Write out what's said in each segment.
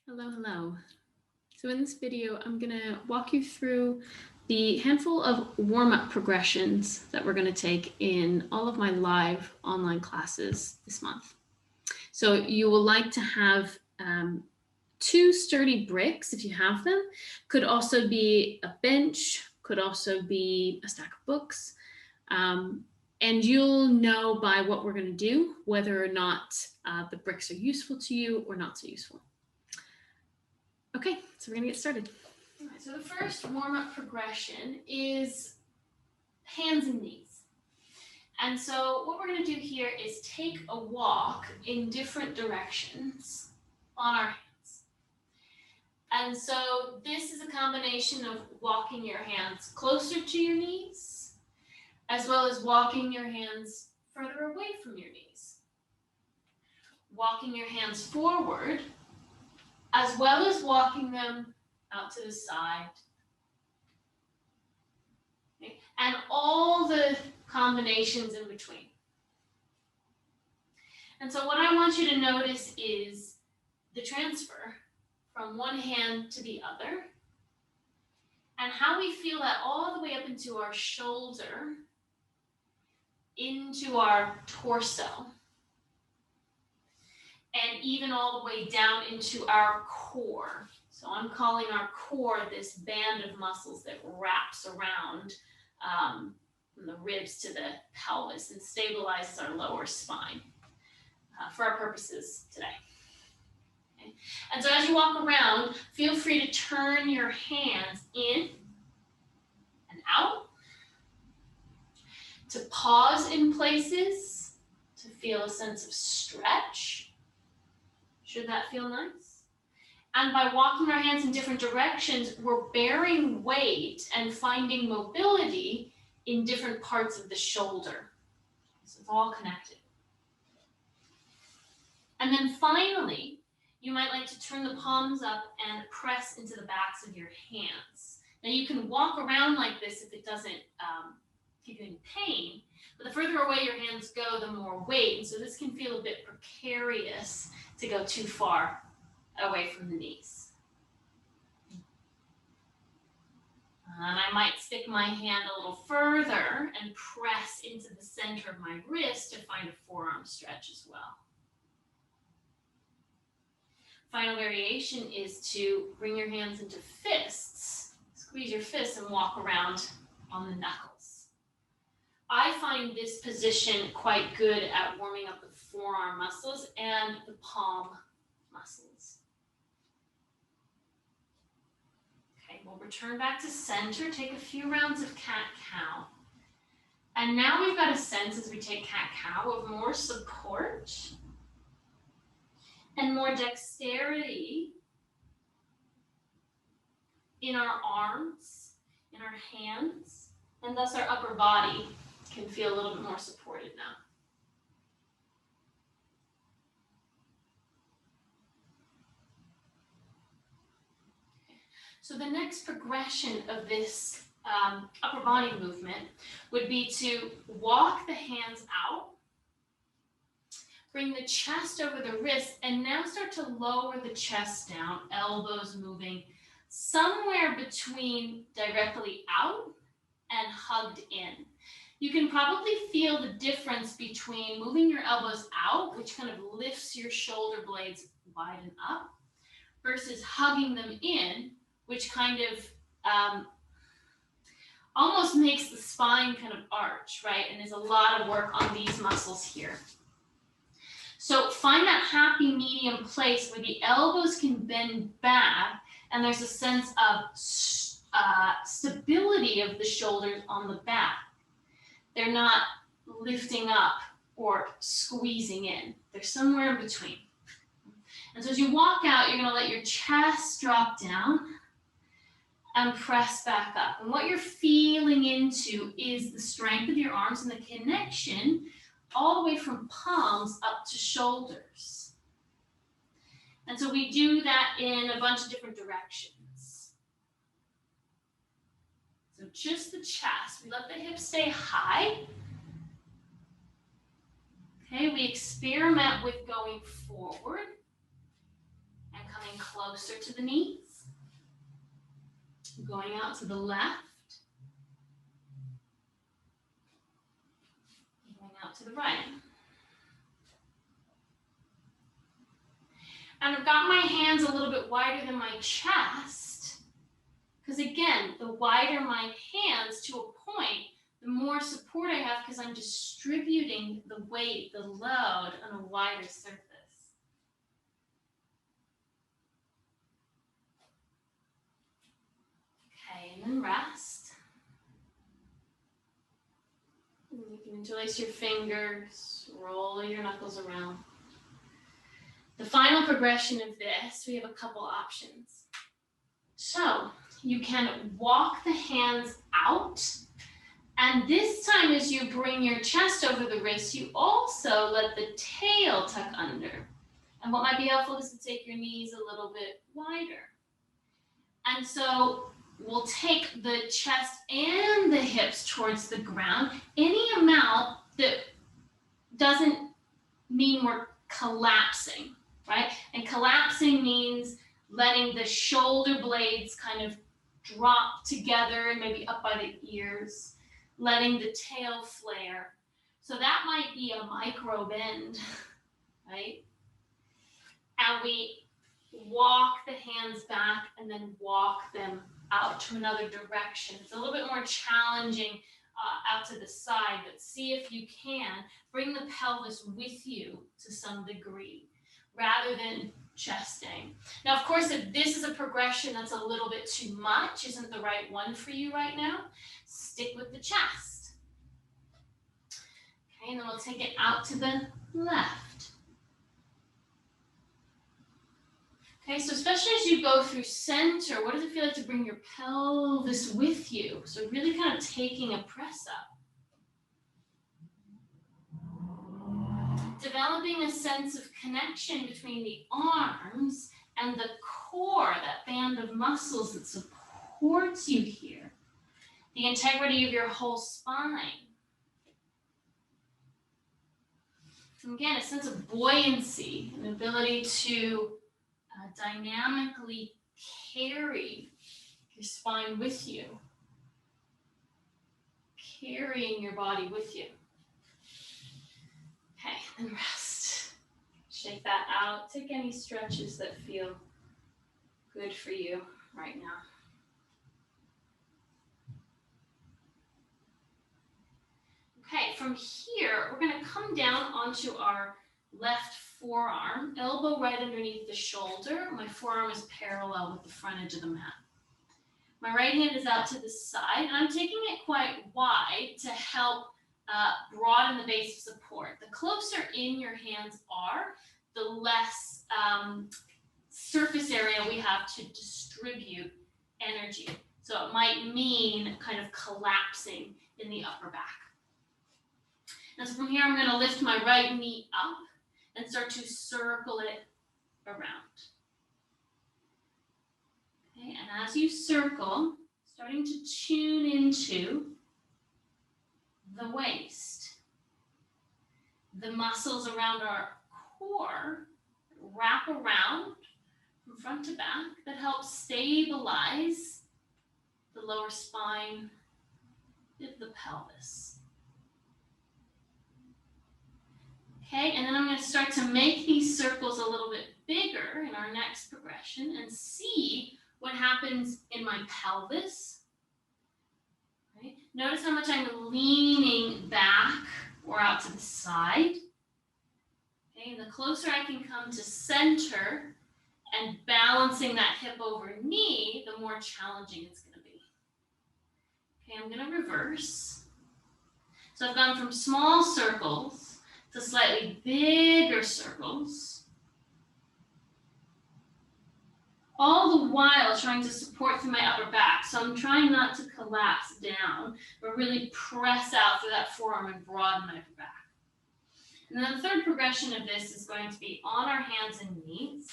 Hello, hello. So in this video, I'm gonna walk you through the handful of warm-up progressions that we're gonna take in all of my live online classes this month. So you will like to have 2 sturdy bricks if you have them. Could also be a bench, could also be a stack of books. And you'll know by what we're gonna do whether or not the bricks are useful to you or not so useful. Okay, so we're gonna get started. All right, so the first warm-up progression is hands and knees. And so what we're gonna do here is take a walk in different directions on our hands. And so this is a combination of walking your hands closer to your knees, as well as walking your hands further away from your knees. Walking your hands forward, as well as walking them out to the side. Okay? And all the combinations in between. And so what I want you to notice is the transfer from one hand to the other, and how we feel that all the way up into our shoulder, into our torso, and even all the way down into our core. So I'm calling our core this band of muscles that wraps around from the ribs to the pelvis and stabilizes our lower spine for our purposes today. Okay. And so as you walk around, feel free to turn your hands in and out, to pause in places, to feel a sense of stretch. Should that feel nice? And by walking our hands in different directions, we're bearing weight and finding mobility in different parts of the shoulder. So it's all connected. And then finally, you might like to turn the palms up and press into the backs of your hands. Now you can walk around like this if it doesn't give you any pain, but the further away your hands go, the more weight. And so this can feel a bit precarious to go too far away from the knees. And I might stick my hand a little further and press into the center of my wrist to find a forearm stretch as well. Final variation is to bring your hands into fists, squeeze your fists and walk around on the knuckles. I find this position quite good at warming up the forearm muscles and the palm muscles. Okay, we'll return back to center, take a few rounds of cat-cow. And now we've got a sense as we take cat-cow of more support and more dexterity in our arms, in our hands, and thus our upper body can feel a little bit more supported now. So the next progression of this upper body movement would be to walk the hands out, bring the chest over the wrist, and now start to lower the chest down, elbows moving somewhere between directly out and hugged in. You can probably feel the difference between moving your elbows out, which kind of lifts your shoulder blades widen up, versus hugging them in, which kind of almost makes the spine kind of arch, right? And there's a lot of work on these muscles here. So find that happy medium place where the elbows can bend back and there's a sense of stability of the shoulders on the back. They're not lifting up or squeezing in. They're somewhere in between. And so as you walk out, you're going to let your chest drop down and press back up. And what you're feeling into is the strength of your arms and the connection all the way from palms up to shoulders. And so we do that in a bunch of different directions. So just the chest. We let the hips stay high. Okay, we experiment with going forward and coming Coming closer to the knees. Going out to the left. Going out to the right. And I've got my hands a little bit wider than my chest, because again, the wider my hands to a point, the more support I have, because I'm distributing the weight, the load on a wider surface. Okay, and then rest. And you can interlace your fingers, roll your knuckles around. The final progression of this, we have a couple options. So you can walk the hands out, and this time as you bring your chest over the wrist, you also let the tail tuck under. And what might be helpful is to take your knees a little bit wider. And so we'll take the chest and the hips towards the ground, any amount that doesn't mean we're collapsing. Right? And collapsing means letting the shoulder blades kind of drop together and maybe up by the ears, letting the tail flare. So that might be a micro bend, right? And we walk the hands back and then walk them out to another direction. It's a little bit more challenging out to the side, but see if you can bring the pelvis with you to some degree, rather than chesting. Now, of course, if this is a progression that's a little bit too much, isn't the right one for you right now, stick with the chest. Okay, and then we'll take it out to the left. Okay, so especially as you go through center, what does it feel like to bring your pelvis with you? So really kind of taking a press up. Developing a sense of connection between the arms and the core, that band of muscles that supports you here. The integrity of your whole spine. And again, a sense of buoyancy, an ability to dynamically carry your spine with you. Carrying your body with you. Okay, and rest. Shake that out. Take any stretches that feel good for you right now. Okay, from here, we're going to come down onto our left forearm, elbow right underneath the shoulder. My forearm is parallel with the front edge of the mat. My right hand is out to the side, and I'm taking it quite wide to help broaden the base of support. The closer in your hands are, the less surface area we have to distribute energy. So it might mean kind of collapsing in the upper back. And so from here, I'm going to lift my right knee up and start to circle it around. Okay, and as you circle, starting to tune into the waist. The muscles around our core wrap around from front to back that help stabilize the lower spine of the pelvis. Okay, and then I'm going to start to make these circles a little bit bigger in our next progression and see what happens in my pelvis. Right? Notice how much I'm leaning back or out to the side. Okay, and the closer I can come to center and balancing that hip over knee, the more challenging it's going to be. Okay, I'm going to reverse. So I've gone from small circles to slightly bigger circles, all the while trying to support through my upper back. So I'm trying not to collapse down, but really press out through that forearm and broaden my upper back. And then the third progression of this is going to be on our hands and knees.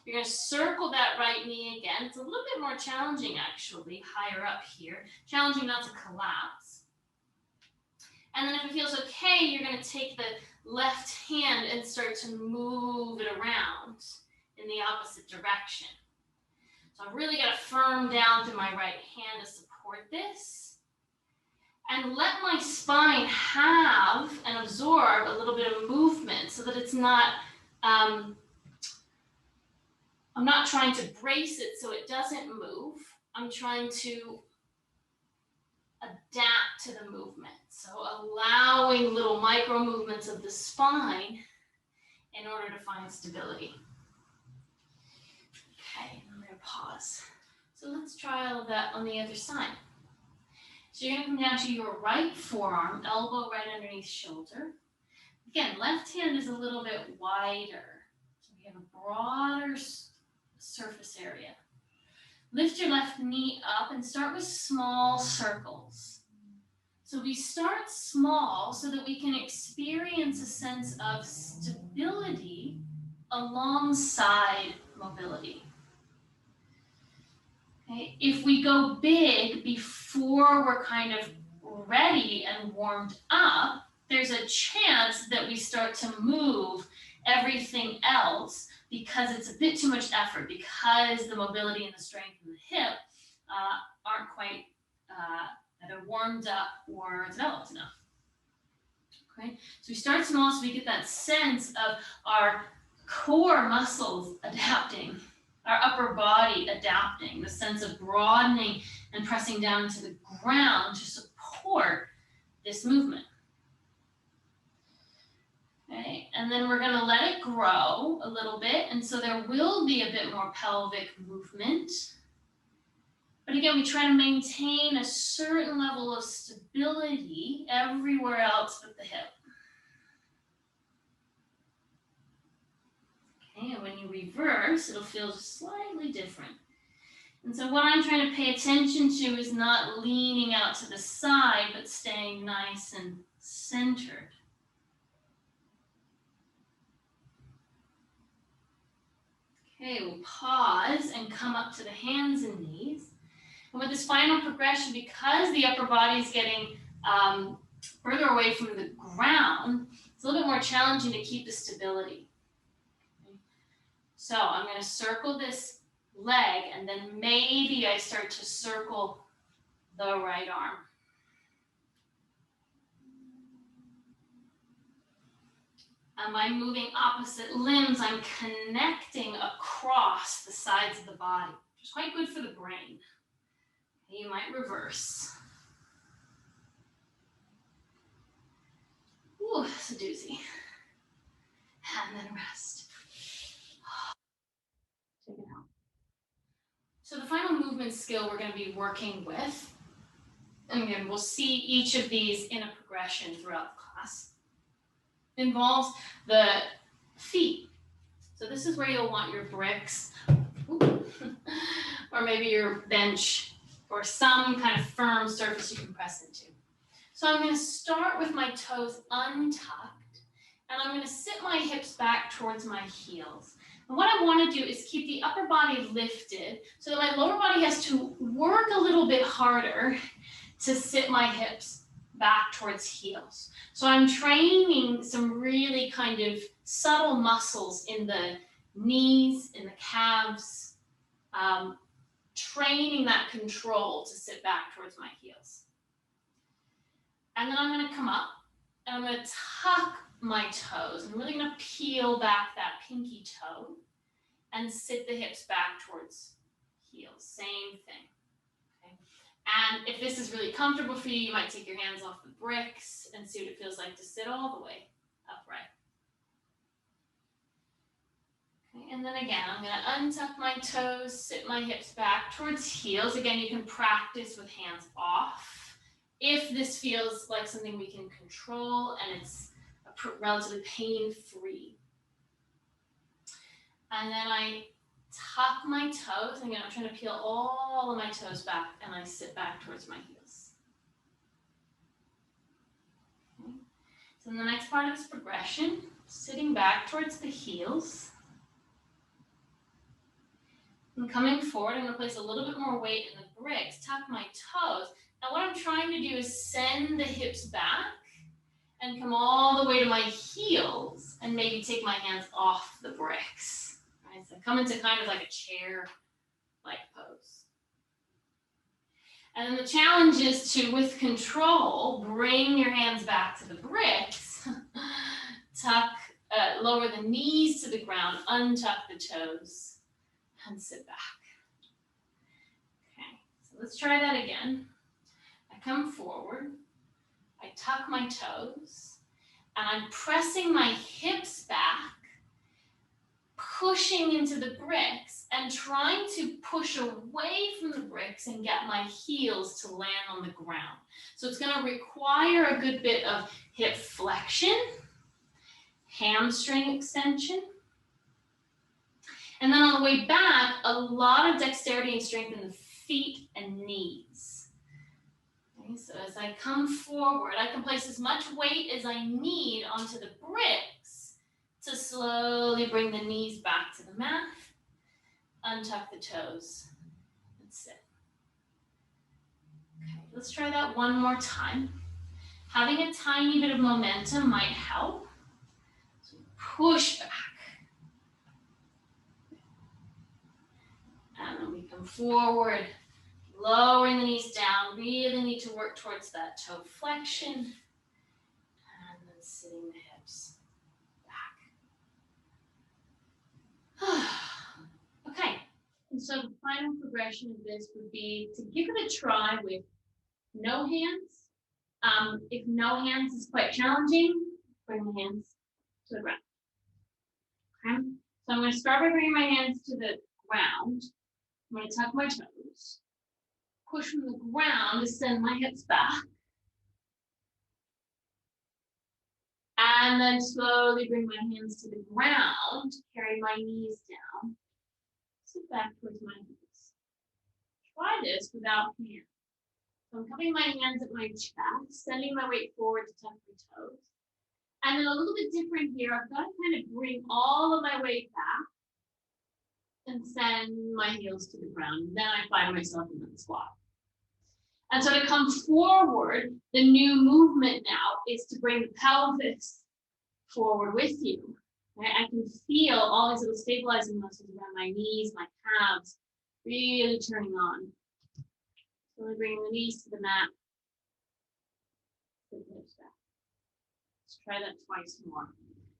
You're going to circle that right knee again. It's a little bit more challenging, actually, higher up here. Challenging not to collapse. And then if it feels okay, you're going to take the left hand and start to move it around in the opposite direction. So I've really got to firm down through my right hand to support this. And let my spine have and absorb a little bit of movement so that it's not, I'm not trying to brace it so it doesn't move. I'm trying to adapt to the movement. So allowing little micro movements of the spine in order to find stability. Okay, I'm going to pause. So let's try all of that on the other side. So you're going to come down to your right forearm, elbow right underneath shoulder. Again, left hand is a little bit wider. So we have a broader surface area. Lift your left knee up and start with small circles. So we start small so that we can experience a sense of stability alongside mobility. Okay. If we go big before we're kind of ready and warmed up, there's a chance that we start to move everything else because it's a bit too much effort, because the mobility and the strength in the hip aren't quite either warmed up or developed enough. Okay, so we start small so we get that sense of our core muscles adapting, our upper body adapting, the sense of broadening and pressing down into the ground to support this movement. Okay, and then we're going to let it grow a little bit, and so there will be a bit more pelvic movement. But again, we try to maintain a certain level of stability everywhere else but the hip. Okay, and when you reverse, it'll feel slightly different. And so what I'm trying to pay attention to is not leaning out to the side, but staying nice and centered. Okay, we'll pause and come up to the hands and knees. And with this final progression, because the upper body is getting further away from the ground, it's a little bit more challenging to keep the stability. Okay. So I'm going to circle this leg, and then maybe I start to circle the right arm. And by moving opposite limbs, I'm connecting across the sides of the body, which is quite good for the brain. You might reverse. Ooh, it's a doozy. And then rest. Take it out. So the final movement skill we're going to be working with, and again, we'll see each of these in a progression throughout the class, involves the feet. So this is where you'll want your bricks, or maybe your bench, or some kind of firm surface you can press into. So I'm going to start with my toes untucked, and I'm going to sit my hips back towards my heels. And what I want to do is keep the upper body lifted so that my lower body has to work a little bit harder to sit my hips back towards heels. So I'm training some really kind of subtle muscles in the knees, in the calves, training that control to sit back towards my heels. And then I'm going to come up and I'm going to tuck my toes. I'm really going to peel back that pinky toe and sit the hips back towards heels. Same thing. Okay. And if this is really comfortable for you, you might take your hands off the bricks and see what it feels like to sit all the way upright. Okay, and then again, I'm going to untuck my toes, sit my hips back towards heels. Again, you can practice with hands off if this feels like something we can control and it's relatively pain-free. And then I tuck my toes. Again, I'm trying to peel all of my toes back, and I sit back towards my heels. Okay. So in the next part of this progression, sitting back towards the heels. And coming forward, I'm going to place a little bit more weight in the bricks, tuck my toes. And what I'm trying to do is send the hips back and come all the way to my heels and maybe take my hands off the bricks. Right, so come into kind of like a chair-like pose. And then the challenge is to, with control, bring your hands back to the bricks, tuck, lower the knees to the ground, untuck the toes, and sit back. Okay, so let's try that again. I come forward, I tuck my toes, and I'm pressing my hips back, pushing into the bricks and trying to push away from the bricks and get my heels to land on the ground. So it's going to require a good bit of hip flexion, hamstring extension. And then on the way back, a lot of dexterity and strength in the feet and knees. Okay, so as I come forward, I can place as much weight as I need onto the bricks to slowly bring the knees back to the mat, untuck the toes, and sit. Okay, let's try that one more time. Having a tiny bit of momentum might help. So push back. And then we come forward, lowering the knees down. Really need to work towards that toe flexion. And then sitting the hips back. Okay, and so the final progression of this would be to give it a try with no hands. If no hands is quite challenging, bring the hands to the ground. Okay, so I'm going to start by bringing my hands to the ground. I'm going to tuck my toes, push from the ground to send my hips back, and then slowly bring my hands to the ground, carry my knees down, sit back towards my hips. Try this without hands. So I'm cupping my hands at my chest, sending my weight forward to tuck my toes. And then a little bit different here, I've got to kind of bring all of my weight back and send my heels to the ground. Then I find myself in that squat. And so to come forward, the new movement now is to bring the pelvis forward with you. Right? I can feel all these little stabilizing muscles around my knees, my calves, really turning on. So I'm bringing the knees to the mat. Let's try that twice more.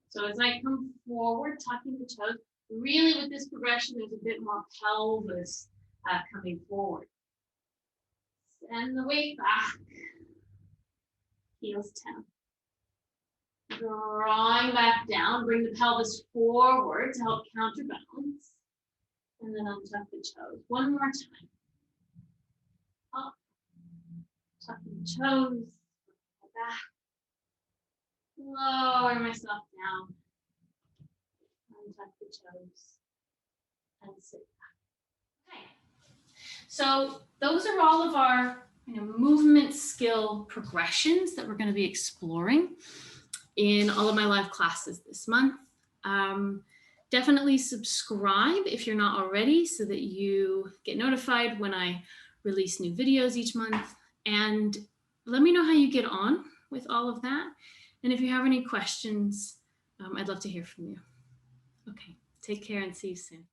So as I come forward, tucking the toes, really with this progression, there's a bit more pelvis coming forward. Send the weight back. Heels down. Drawing back down, bring the pelvis forward to help counterbalance. And then untuck the toes. One more time. Up. Tucking the toes. Back. Lower myself down. Untuck the toes. And sit back. Okay. So those are all of our movement skill progressions that we're going to be exploring in all of my live classes this month. Definitely subscribe if you're not already so that you get notified when I release new videos each month. And let me know how you get on with all of that. And if you have any questions, I'd love to hear from you. Okay, take care and see you soon.